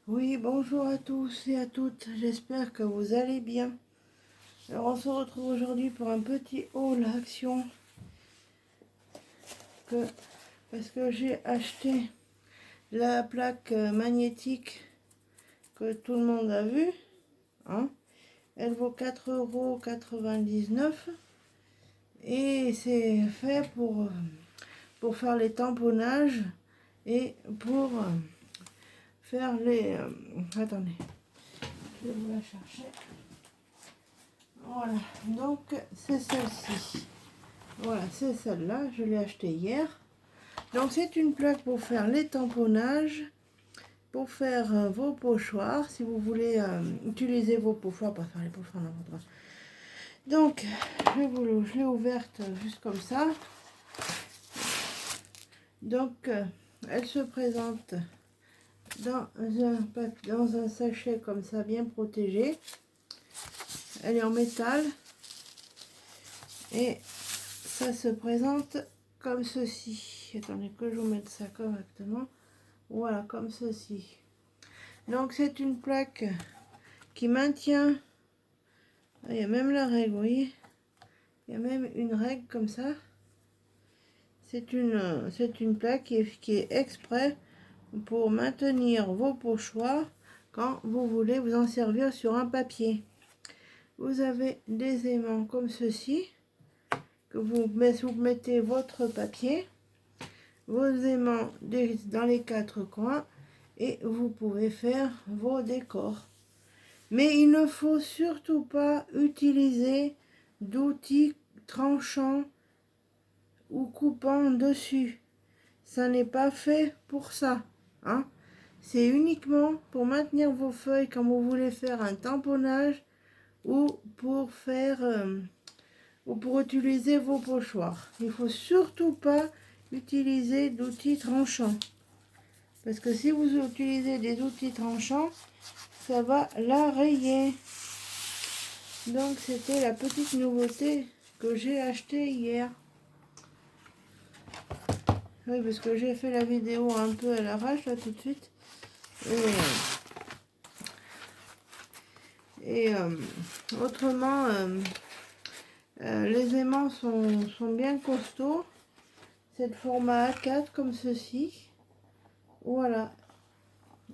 Oui, bonjour à tous et à toutes, j'espère que vous allez bien. Alors on se retrouve aujourd'hui pour un petit haul action parce que j'ai acheté la plaque magnétique que tout le monde a vue, hein. Elle vaut 4,99 € et c'est fait pour faire les tamponnages et pour faire les... attendez, je vais vous la chercher. Voilà, donc c'est celle-ci. Voilà, c'est celle-là, je l'ai achetée hier. Donc c'est une plaque pour faire les tamponnages, pour faire vos pochoirs, si vous voulez utiliser vos pochoirs, pas faire les pochoirs n'importe quoi. Donc je l'ai ouverte juste comme ça. Donc elle se présente dans un sachet comme ça, bien protégé. Elle est en métal et ça se présente comme ceci. Attendez que je vous mette ça correctement. Voilà, comme ceci. Donc c'est une plaque qui maintient. Il y a même la règle, vous voyez. Il y a même une règle comme ça. C'est une plaque qui est exprès pour maintenir vos pochoirs quand vous voulez vous en servir sur un papier. Vous avez des aimants comme ceci que vous mettez votre papier, vos aimants dans les quatre coins et vous pouvez faire vos décors. Mais il ne faut surtout pas utiliser d'outils tranchants ou coupants dessus. Ça n'est pas fait pour ça, hein. C'est uniquement pour maintenir vos feuilles quand vous voulez faire un tamponnage ou pour faire ou pour utiliser vos pochoirs. Il ne faut surtout pas utiliser d'outils tranchants. Parce que si vous utilisez des outils tranchants, ça va la rayer. Donc c'était la petite nouveauté que j'ai achetée hier. Oui, parce que j'ai fait la vidéo un peu à l'arrache là tout de suite. Et autrement, les aimants sont bien costauds. C'est de format A4 comme ceci. Voilà.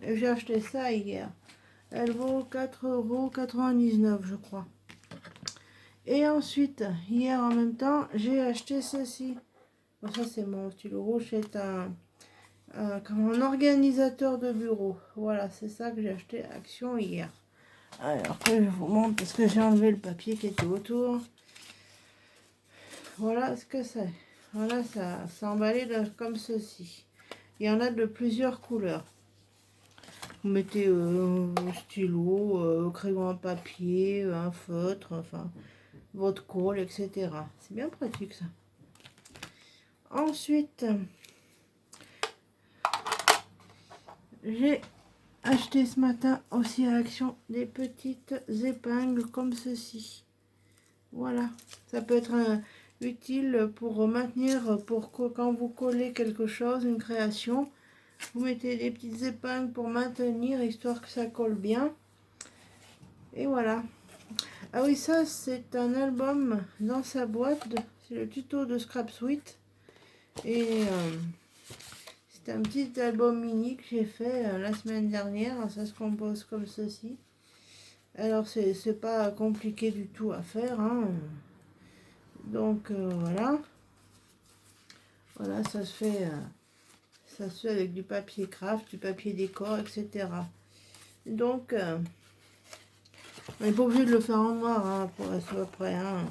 J'ai acheté ça hier. Elle vaut 4,99 € je crois. Et ensuite, hier en même temps, j'ai acheté ceci. Bon, ça c'est mon stylo rouge, c'est un organisateur de bureau. Voilà, c'est ça que j'ai acheté à Action hier. Alors que je vous montre parce que j'ai enlevé le papier qui était autour. Voilà ce que c'est. Voilà, ça emballé comme ceci. Il y en a de plusieurs couleurs. Vous mettez stylo, crayon à papier, un feutre, enfin votre colle, etc. C'est bien pratique ça. Ensuite, j'ai acheté ce matin aussi à Action des petites épingles comme ceci. Voilà, ça peut être utile pour maintenir, quand vous collez quelque chose, une création, vous mettez des petites épingles pour maintenir, histoire que ça colle bien. Et voilà. Ah oui, ça c'est un album dans sa boîte, c'est le tuto de Scrap Suite. Et c'est un petit album mini que j'ai fait la semaine dernière, ça se compose comme ceci. Alors c'est pas compliqué du tout à faire, hein. Donc voilà. Voilà, ça se fait avec du papier craft, du papier décor, etc. Donc on n'est pas obligé de le faire en noir, hein, pour être prêt, hein.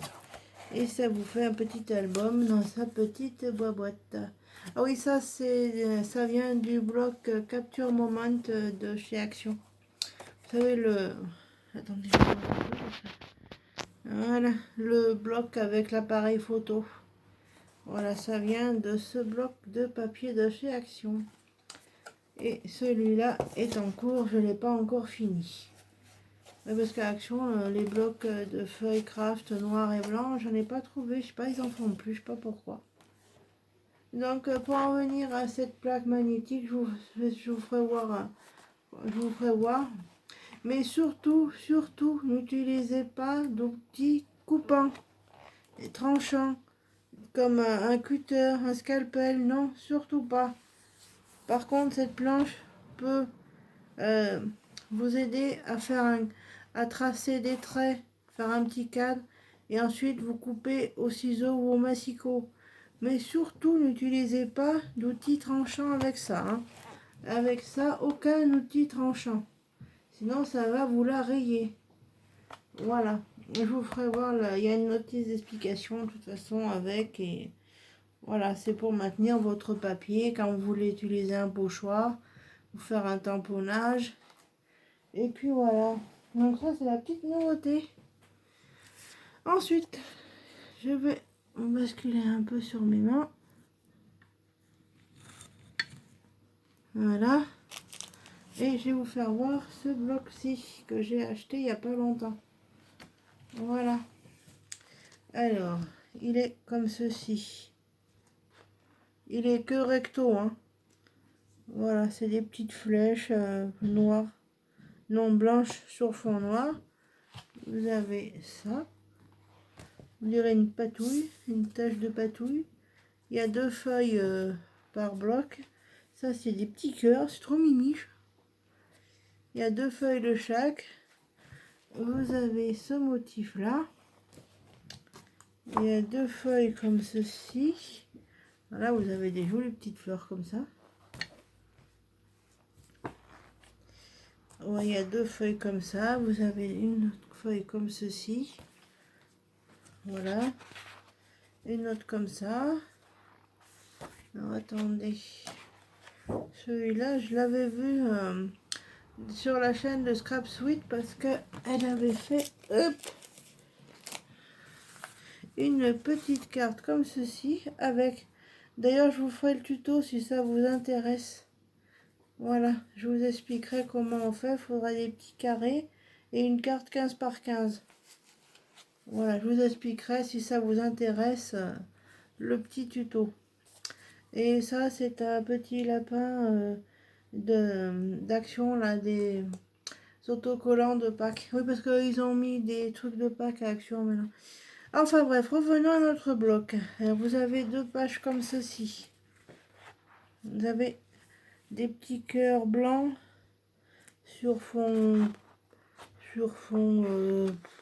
Et ça vous fait un petit album dans sa petite boîte. Ah oui, ça vient du bloc Capture Moment de chez Action. Vous savez attendez, voilà, le bloc avec l'appareil photo. Voilà, ça vient de ce bloc de papier de chez Action. Et celui-là est en cours, je ne l'ai pas encore fini. Parce qu'à Action, les blocs de feuilles craft noir et blanc, j'en ai pas trouvé. Je sais pas, ils en font plus, je sais pas pourquoi. Donc pour en venir à cette plaque magnétique, je vous ferai voir Je vous ferai voir. Mais surtout, n'utilisez pas d'outils coupants et tranchants comme un cutter, un scalpel. Non, surtout pas. Par contre, cette planche peut vous aider à à tracer des traits, faire un petit cadre et ensuite vous coupez au ciseau ou au massicot. Mais surtout, n'utilisez pas d'outils tranchants avec ça. Hein. Avec ça, aucun outil tranchant. Sinon, ça va vous la rayer. Voilà. Je vous ferai voir, là, il y a une notice d'explication de toute façon avec. Et voilà, c'est pour maintenir votre papier quand vous voulez utiliser un pochoir ou faire un tamponnage. Et puis voilà. Donc ça, c'est la petite nouveauté. Ensuite, je vais basculer un peu sur mes mains. Voilà. Et je vais vous faire voir ce bloc-ci que j'ai acheté il n'y a pas longtemps. Voilà. Alors, il est comme ceci. Il est que recto, hein. Voilà, c'est des petites flèches noires, non blanches sur fond noir. Vous avez ça. Vous direz une patouille, une tache de patouille. Il y a 2 feuilles par bloc. Ça, c'est des petits cœurs, c'est trop mimiche. Il y a 2 feuilles de chaque. Vous avez ce motif-là. Il y a 2 feuilles comme ceci. Voilà, vous avez des jolies petites fleurs comme ça. Ouais, il y a 2 feuilles comme ça. Vous avez une autre feuille comme ceci. Voilà. Une autre comme ça. Alors, attendez. Celui-là, je l'avais vu sur la chaîne de Scrap Sweet parce qu'elle avait fait une petite carte comme ceci avec... D'ailleurs, je vous ferai le tuto si ça vous intéresse. Voilà, je vous expliquerai comment on fait. Il faudra des petits carrés et une carte 15 par 15. Voilà, je vous expliquerai si ça vous intéresse le petit tuto. Et ça, c'est un petit lapin d'action, là, des autocollants de Pâques. Oui, parce qu'ils ont mis des trucs de Pâques à action maintenant. Enfin bref, revenons à notre bloc. Alors, vous avez 2 pages comme ceci. Vous avez des petits cœurs blancs sur fond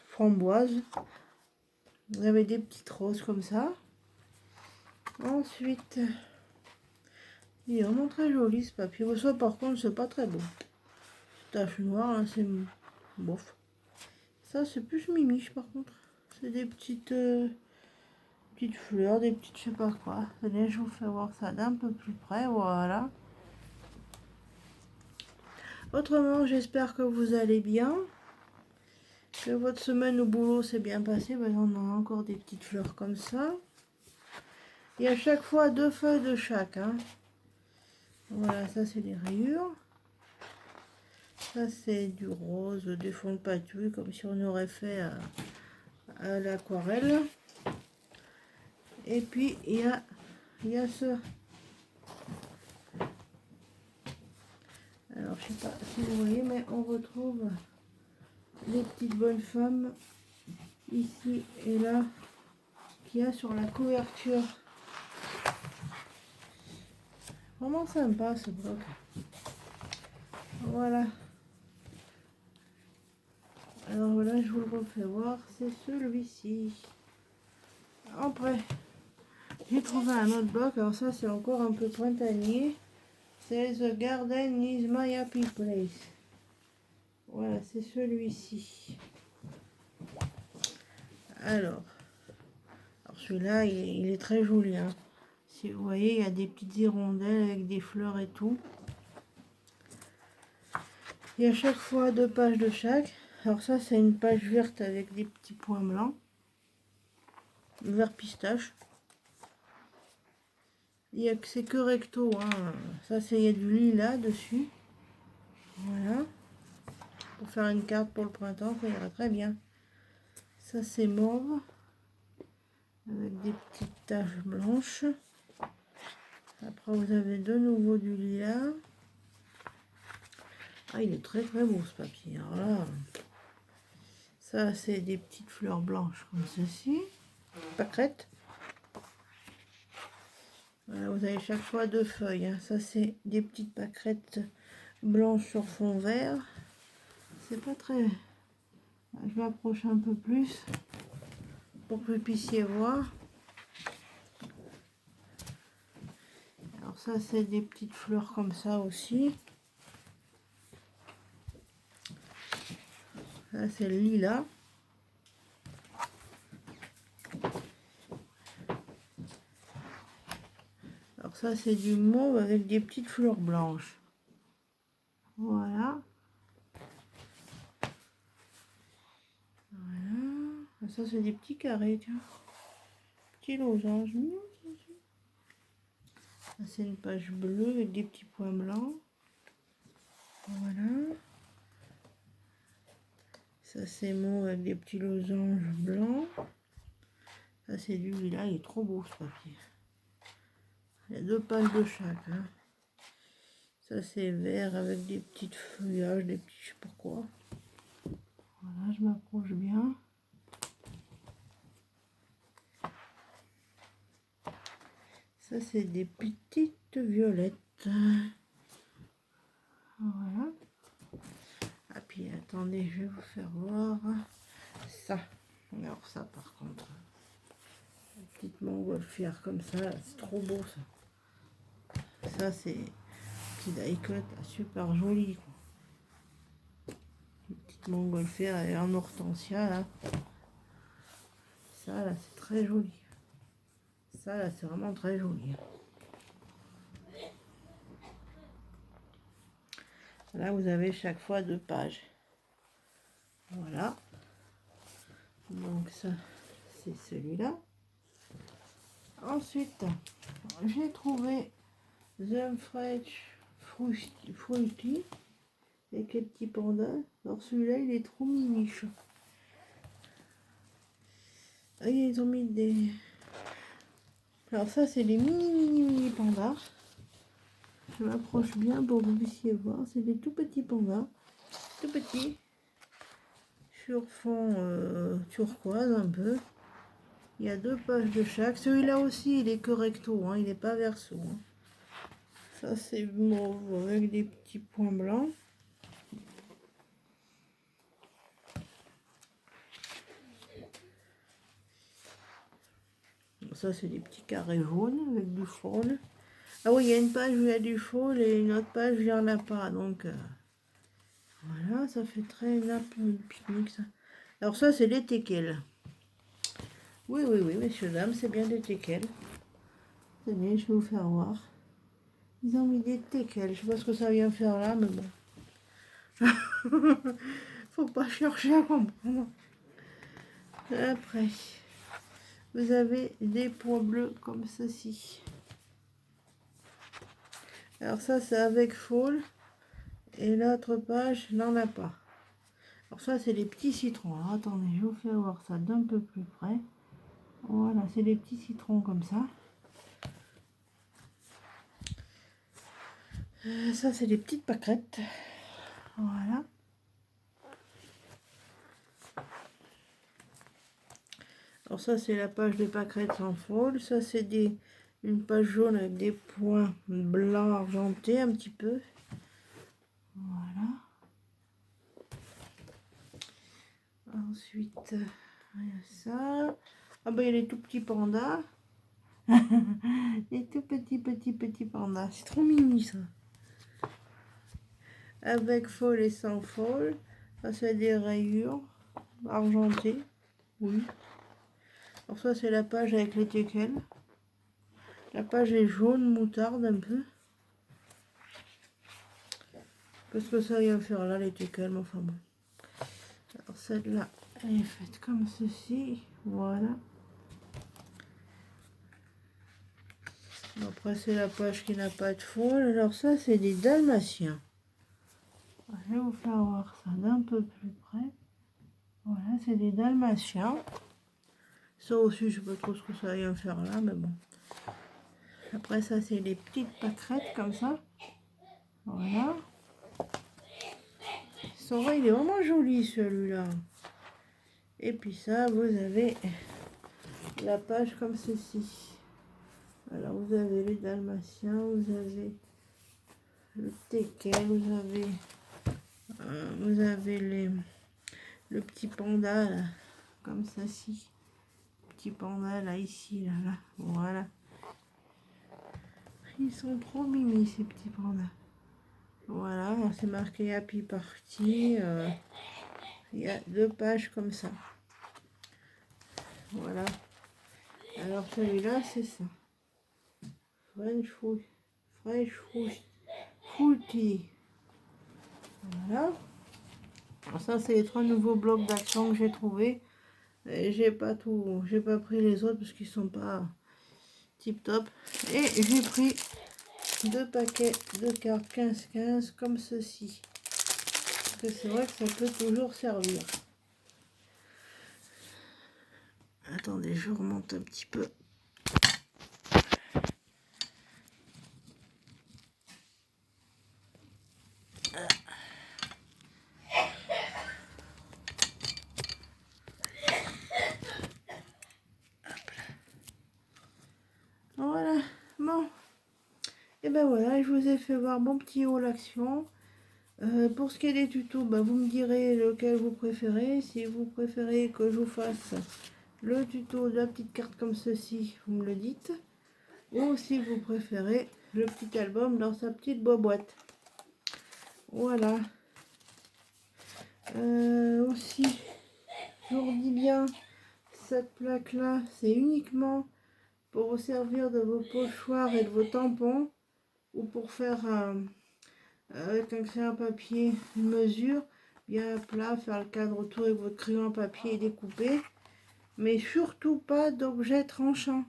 framboise. Vous avez des petites roses comme ça. Ensuite, il est vraiment très joli ce papier. Ça, par contre, c'est pas très beau. Tache noire, hein, c'est bof. Ça, c'est plus mimiche par contre. C'est des petites fleurs, des petites je sais pas quoi. Allez, je vous fais voir ça d'un peu plus près. Voilà. Autrement, j'espère que vous allez bien. Que votre semaine au boulot s'est bien passée. Ben, on a encore des petites fleurs comme ça. Et à chaque fois 2 feuilles de chaque. Hein. Voilà, ça c'est les rayures. Ça c'est du rose, du fond de patouille, comme si on aurait fait à l'aquarelle. Et puis il y a ce... Alors je sais pas si vous voyez, mais on retrouve les petites bonnes femmes ici et là qu'il y a sur la couverture. Vraiment sympa ce bloc. Voilà. Alors voilà, je vous le refais voir, c'est celui-ci. Après, j'ai trouvé un autre bloc, alors ça c'est encore un peu printanier. C'est The Garden is my happy place. Voilà, c'est celui-ci. Alors celui-là, il est très joli. Hein. Si vous voyez, il y a des petites hirondelles avec des fleurs et tout. Il y a chaque fois 2 pages de chaque. Alors ça, c'est une page verte avec des petits points blancs. Vert pistache. C'est que recto. Hein. Ça, il y a du lilas dessus. Voilà. Pour faire une carte pour le printemps, ça ira très bien. Ça, c'est mauve. Avec des petites taches blanches. Après, vous avez de nouveau du lilas. Ah, il est très très beau ce papier. Alors là, ça c'est des petites fleurs blanches comme ceci. Pâquerettes. Voilà, vous avez chaque fois 2 feuilles. Hein. Ça c'est des petites pâquerettes blanches sur fond vert. C'est pas très... Je m'approche un peu plus pour que vous puissiez voir. Alors ça c'est des petites fleurs comme ça aussi. Ça c'est le lilas. Alors ça c'est du mauve avec des petites fleurs blanches. Voilà. Voilà. Ça c'est des petits carrés, tiens. Petits losanges. Ça c'est une page bleue avec des petits points blancs. Voilà. Ça c'est mauve avec des petits losanges blancs. Ça c'est du lilas, il est trop beau ce papier. Il y a 2 pages de chaque. Hein. Ça c'est vert avec des petites feuillages, des petits je sais pas quoi. Voilà, je m'approche bien. Ça c'est des petites violettes. Voilà. Ah puis attendez, je vais vous faire voir ça. Alors ça par contre, une petite montgolfière comme ça, c'est trop beau ça. Ça c'est petit die-cut, super joli quoi. Une petite montgolfière et un hortensia là. Ça là c'est très joli. Ça là c'est vraiment très joli. Là vous avez chaque fois 2 pages. Voilà. Donc ça c'est celui-là. Ensuite j'ai trouvé The Fresh Fruity avec les petits pandas. Alors celui-là il est trop miniche. Ah, ils ont mis des... Alors ça c'est des mini pandas. Je m'approche bien pour que vous puissiez voir. C'est des tout petits pandas. Tout petits. Sur fond turquoise un peu. Il y a 2 pages de chaque. Celui-là aussi il est correcto. Hein, il n'est pas verso. Hein. Ça c'est mauve avec des petits points blancs. Ça c'est des petits carrés jaunes avec du faune. Ah oui, il y a une page où il y a du faune et une autre page où il n'y en a pas. Donc voilà, ça fait très nappe pique-nique ça. Alors ça c'est les teckels. Oui, messieurs, dames, c'est bien des teckels. Tenez, je vais vous faire voir. Ils ont mis des teckels. Je sais pas ce que ça vient faire là, mais bon. Faut pas chercher à comprendre. Après, vous avez des points bleus comme ceci. Alors ça, c'est avec fall. Et l'autre page n'en a pas. Alors ça, c'est les petits citrons. Alors, attendez, je vous fais voir ça d'un peu plus près. Voilà, c'est des petits citrons comme ça. Ça, c'est des petites pâquerettes. Voilà. Alors ça, c'est la page des pâquerettes sans fall. Ça, c'est une page jaune avec des points blancs argentés un petit peu. Voilà. Ensuite, il y a ça. Ah ben, il y a les tout petits pandas. Les tout petits pandas. C'est trop mini ça. Avec fall et sans fall. Ça, c'est des rayures argentées. Oui. Alors ça, c'est la page avec les teckels. La page est jaune moutarde un peu. Qu'est-ce que ça vient faire là, les teckels, enfin bon. Alors celle-là, elle est faite comme ceci. Voilà. Après, c'est la page qui n'a pas de fall. Alors ça, c'est des dalmatiens. Je vais vous faire voir ça d'un peu plus près. Voilà, c'est des dalmatiens. Ça aussi, je ne sais pas trop ce que ça vient faire là, mais bon. Après ça, c'est des petites pâquerettes comme ça. Voilà. il est vraiment joli celui-là. Et puis ça, vous avez la page comme ceci. Alors vous avez les dalmatiens, vous avez le teckel, vous avez le petit panda là, comme ceci. Petit panda là, ici, là, voilà. Ils sont trop mimi ces petits pandas. Voilà, c'est marqué Happy Party. Il y a 2 pages comme ça. Voilà. Alors celui-là, c'est ça. French Fruity. Voilà. Alors ça, c'est les 3 nouveaux blocs d'action que j'ai trouvé. J'ai pas pris les autres parce qu'ils sont pas tip top. Et j'ai pris 2 paquets de cartes 15-15 comme ceci. Parce que c'est vrai que ça peut toujours servir. Attendez, je remonte un petit peu. Voilà, bon. Et ben voilà, je vous ai fait voir mon petit haul action. Pour ce qui est des tutos, bah, vous me direz lequel vous préférez. Si vous préférez que je vous fasse le tuto de la petite carte comme ceci, vous me le dites. Ou si vous préférez le petit album dans sa petite boîte. Voilà. Aussi, je vous redis bien, cette plaque là, c'est uniquement pour vous servir de vos pochoirs et de vos tampons, ou pour faire avec un crayon papier une mesure bien plat, faire le cadre autour avec votre crayon papier et découper, mais surtout pas d'objet tranchant.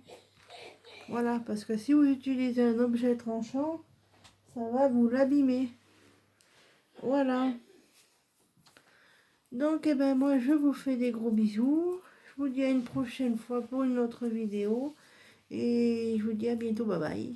Voilà, parce que si vous utilisez un objet tranchant, ça va vous l'abîmer. Voilà. Donc, eh ben, moi, je vous fais des gros bisous. Je vous dis à une prochaine fois pour une autre vidéo. Et je vous dis à bientôt. Bye bye.